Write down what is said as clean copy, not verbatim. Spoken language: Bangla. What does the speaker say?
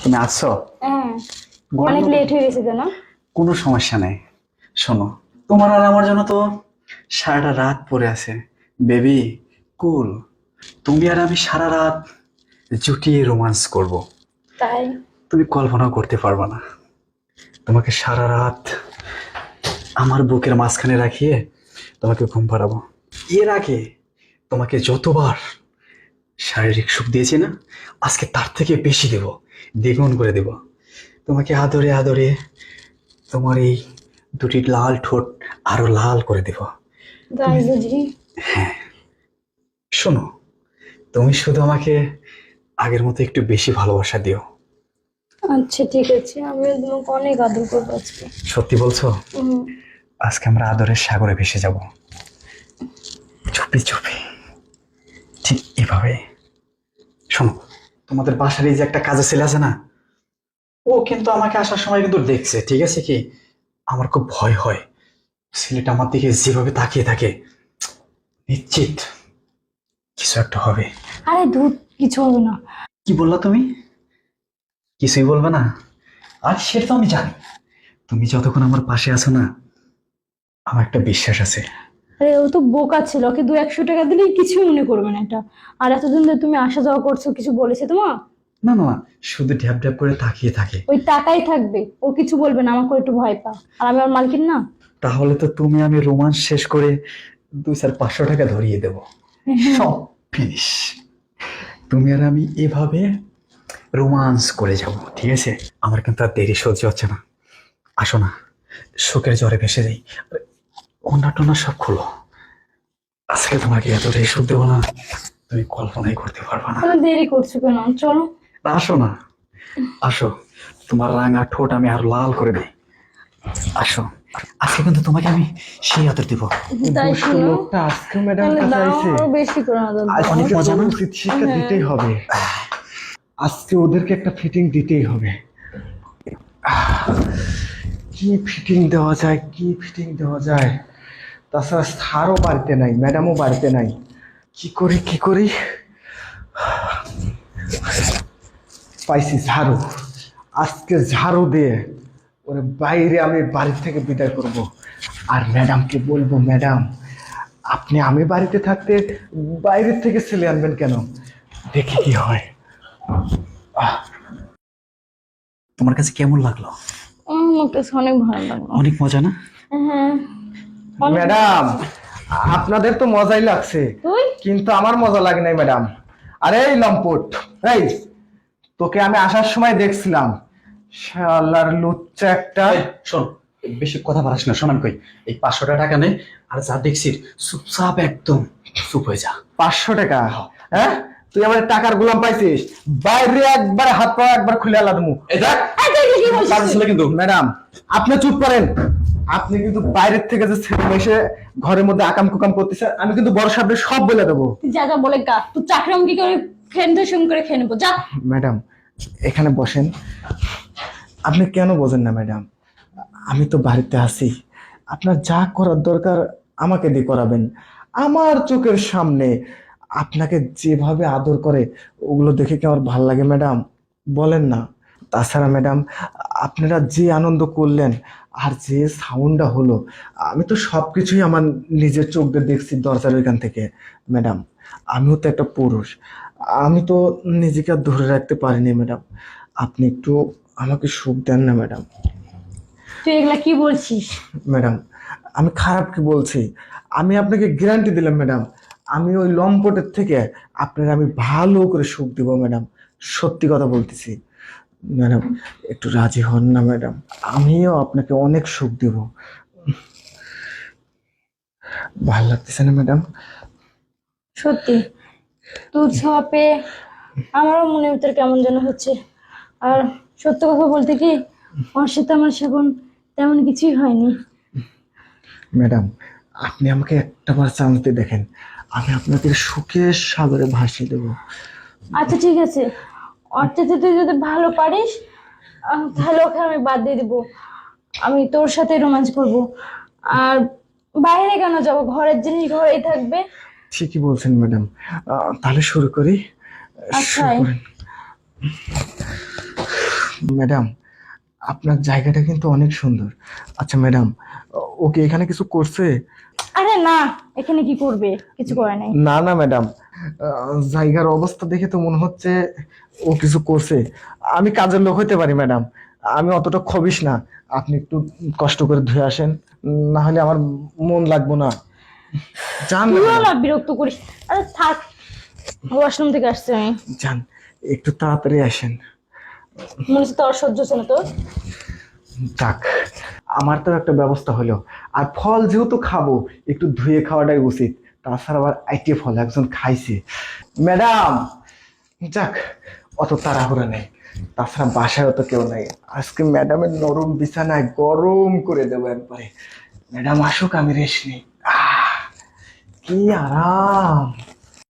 তুমি আসছো? হ্যাঁ, অনেক লেট হয়ে গেছে তো না? কোনো সমস্যা নেই। শোনো, তোমার আর আমার জন্য তো সারাটা রাত পড়ে আছে। বেবি, কুল। তুমি আর আমি সারা রাত জুটিয়ে রোমান্স করব। তাই? তুমি কল্পনাও করতে পারবে না। তোমাকে সারা রাত আমার বুকের মাঝখানে রাখিয়ে তোমাকে ঘুম পাড়াবো। এর আগে তোমাকে যতবার শারীরিক সুখ দিয়েছি না, আজকে তার থেকে বেশি দেব, দ্বিগুণ করে দেব। তোমাকে আদরে আদরে তোমার এই দুটি লাল ঠোঁট আরো লাল করে দেব। তাই বুঝি? হ্যাঁ, শোনো, তুমি শুধু আমাকে আগের মতো একটু বেশি ভালোবাসা দিও। আচ্ছা ঠিক আছে, আমি তোমাকে অনেক আদর করবো আজকে। সত্যি বলছো? হুম। আজকে আমরা আদরের সাগরে ভেসে যাব, চুপি চুপি, ঠিক এভাবে। শোনো, তোমাদের বাসার এই যে একটা কাজের ছেলে আছে না, ও কিন্তু আমাকে আসার সময় কিন্তু দেখছে, ঠিক আছে কি? আমার খুব ভয় হয়, ছেলেটা আমার দিকে যেভাবে তাকিয়ে থাকে, নিশ্চিত কিছু একটা হবে। আরে দুধ কিছু হবে না। কি বললা তুমি? কিছুই বলবে না? আর সেটা তো আমি জানি, তুমি যতক্ষণ আমার পাশে আছো না, আমার একটা বিশ্বাস আছে। আরে ও তো বোকা ছিল, ওকে 200-100 টাকা দিলেই কিছু মনে করবে না এটা। আর এতদিন ধরে তুমি আসা যাওয়া করছো, কিছু বলেছে তোমার? না না না, শুধু ঢ্যাপ ঢ্যাপ করে তাকিয়ে থাকে। ওই টাকাই থাকবে, ও কিছু বলবে না, আমাকে একটু ভয় পা। আর আমি আমার মালকিন না। তাহলে তো তুমি আমি রোমান্স শেষ করে 200-500 টাকা ধরিয়ে দেব, সব ফিনিশ। তুমি আর আমি এভাবে রোমান্স করে যাব, ঠিক আছে? আমার কিন্তু আর দেরি সহ্য হচ্ছে না। আসো না, শোকের জ্বরে ভেসে যাই। ওনা টোনা সব খোলো, আজকে তোমাকে এত রেশক দেবো না, তুমি কল্পনাই করতে পারবে না। তাহলে দেরি করছো কেন? চলো। আসো না, আসো, তোমার রাঙা ঠোঁট আমি আর লাল করে দিই। আসো, আজকে কিন্তু তোমাকে আমি সেই আদর দিব। তাই দুষ্ট শোনো, লোকটা আজকে ম্যাডাম তাহলে কাছে দাও, আইছে। আরো বেশি করে আদর দাও। অনেক আজকে মজা তো না? উচিত শিক্ষা হ্যাঁ। দিতেই হবে। আজকে ওদেরকে একটা ফিটিং দিতেই হবে। কি ফিটিং দেওয়া যায়, কি ফিটিং দেওয়া যায়? তাছাড়া স্যারও বাড়িতে নাই, ম্যাডামও বাড়িতে নাই। কি করি কি করি? পাইছি ঝাড়ু। আজকে ঝাড়ু দিয়ে ওরে বাইরে আমি বাড়ি থেকে বিদায় করব। আর ম্যাডামকে বলবো, ম্যাডাম আপনি আমি বাড়িতে থাকতে বাইরের থেকে ছেলে আনবেন কেন? দেখি কি হয়। তোমার কাছে কেমন লাগলো? আমার কাছে অনেক ভালো লাগলো। অনেক মজা না? হ্যাঁ, অনেক। ম্যাডাম আপনাদের তো মজাই লাগছে, তুই কিন্তু আমার মজা লাগে নাই ম্যাডাম। আরে এই লম্পট, এই তোকে আমি আসার সময় দেখছিলাম, শালার লুচ্চা একটা। এই, শোন, বেশি কথা বাড়াস না, শোনান কই। এই 500 টাকা নে, আর যা দেখছিস চুপচাপ একদম চুপ হয়ে যা। 500 টাকা? হ্যাঁ, তুই আমার টাকার গোলাম পাইছিস? বাইরে একবার হাত পা একবার খুলে আলা দেবো। এই দেখ, এই তুই কি বলছিস? কাজের ছেলে কিন্তু। ম্যাডাম আপনি চুপ করেন। আপনি কিন্তু বাইরের থেকে যে ছেলে এসে ঘরের মধ্যে আকাম কুকাম করতেছে, আমি কিন্তু বড় সাহেব সব বলে দেবো। তুই যা যা বলে গা, তুই চাকরি আমি কি করে খেয়ে সঙ্গে করে খেয়ে নেবো, যা। ম্যাডাম এখানে বসেন। আপনি কেন বোঝেন না ম্যাডাম? আমি তো বাড়িতে আছি, আপনার যা করার দরকার আমাকে দিয়ে করাবেন। আমার চোখের সামনে আপনাকে যেভাবে আদর করে, ওগুলো দেখে কি আমার ভাল লাগে ম্যাডাম? বলেন না। তাছাড়া ম্যাডাম, আপনারা যে আনন্দ করলেন আর যে সাউন্ডটা হলো, আমি তো সবকিছুই আমার নিজের চোখ দিয়ে দেখছি দরজার ওইখান থেকে। ম্যাডাম আমিও তো একটা পুরুষ, আমি তো নিজেকে আর ধরে রাখতে পারিনি ম্যাডাম। আপনি একটু আমাকে সুখ দেন না ম্যাডাম। তুই এগুলা কি বলছিস? ম্যাডাম আমি খারাপ কি বলছি? আমি আপনাকে গ্যারান্টি দিলাম ম্যাডাম, আমি ওই লম্পটের থেকে আপনার আমি ভালো করে সুখ দিব ম্যাডাম। সত্যি কথা বলতেছি ম্যাডাম, একটু রাজি হন না ম্যাডাম, আমিও আপনাকে অনেক সুখ দিব। ভালো লাগতেছে না ম্যাডাম? সত্যি তোর ছোঁয়া পেয়ে আমারও মনের ভিতরে কেমন যেন হচ্ছে। আর সত্য কথা বলতে কি, ওর সাথে আমার সেখন তেমন কিছুই হয়নি। ম্যাডাম আপনি আমাকে একটা বার চান্স দিয়ে দেখেন, আমি আপনাকে সুখের সাগরে ভাসিয়ে দেবো। আচ্ছা ঠিক আছে, অর্থে তুই যদি ভালো পারিস তাহলে ওকে আমি বাদ দিয়ে দিব, আমি তোর সাথে রোমান্স করব। আর বাইরে কেন যাব, ঘরের জিনিস ঘরেই থাকবে। ঠিকই বলছেন ম্যাডাম, তাহলে শুরু করি। আচ্ছা। শুরু করেন। ম্যাডাম, আপনার জায়গাটা কিন্তু অনেক সুন্দর। আচ্ছা ম্যাডাম, ওকে এখানে কিছু করছে? আরে না, এখানে কি করবে, কিছু করে নাই। না না ম্যাডাম, জায়গার অবস্থা দেখে তো মনে হচ্ছে ও কিছু করছে। আমি কাজের লোক হইতে পারি ম্যাডাম, আমি অতটা খবিস না। আপনি একটু কষ্ট করে ধুয়ে আসেন, না হলে আমার মন লাগবো না। যান না তুইও ম্যাডাম, না বিরক্ত করিস। আরে থাক, ওয়াশরুম থেকে আসছে আমি। যান, একটু তাড়াতাড়ি আসেন। মনে হচ্ছে তোর সহ্য হচ্ছে না তোর। যাক, আমার তো একটা ব্যবস্থা হলো। আর ফল যেহেতু খাবো, একটু ধুয়ে খাওয়াটাই উচিত। তাছাড়া আবার আইটে ফল একজন খাইছে ম্যাডাম। যাক, অত তাড়াহুড়া নেই। তাছাড়া বাসায়ও তো কেউ নাই। আজকে ম্যাডামের নরম বিছানায় গরম করে দেবো একবারে। ম্যাডাম আসুক, আমি রেস্ট নেই। কি আরাম।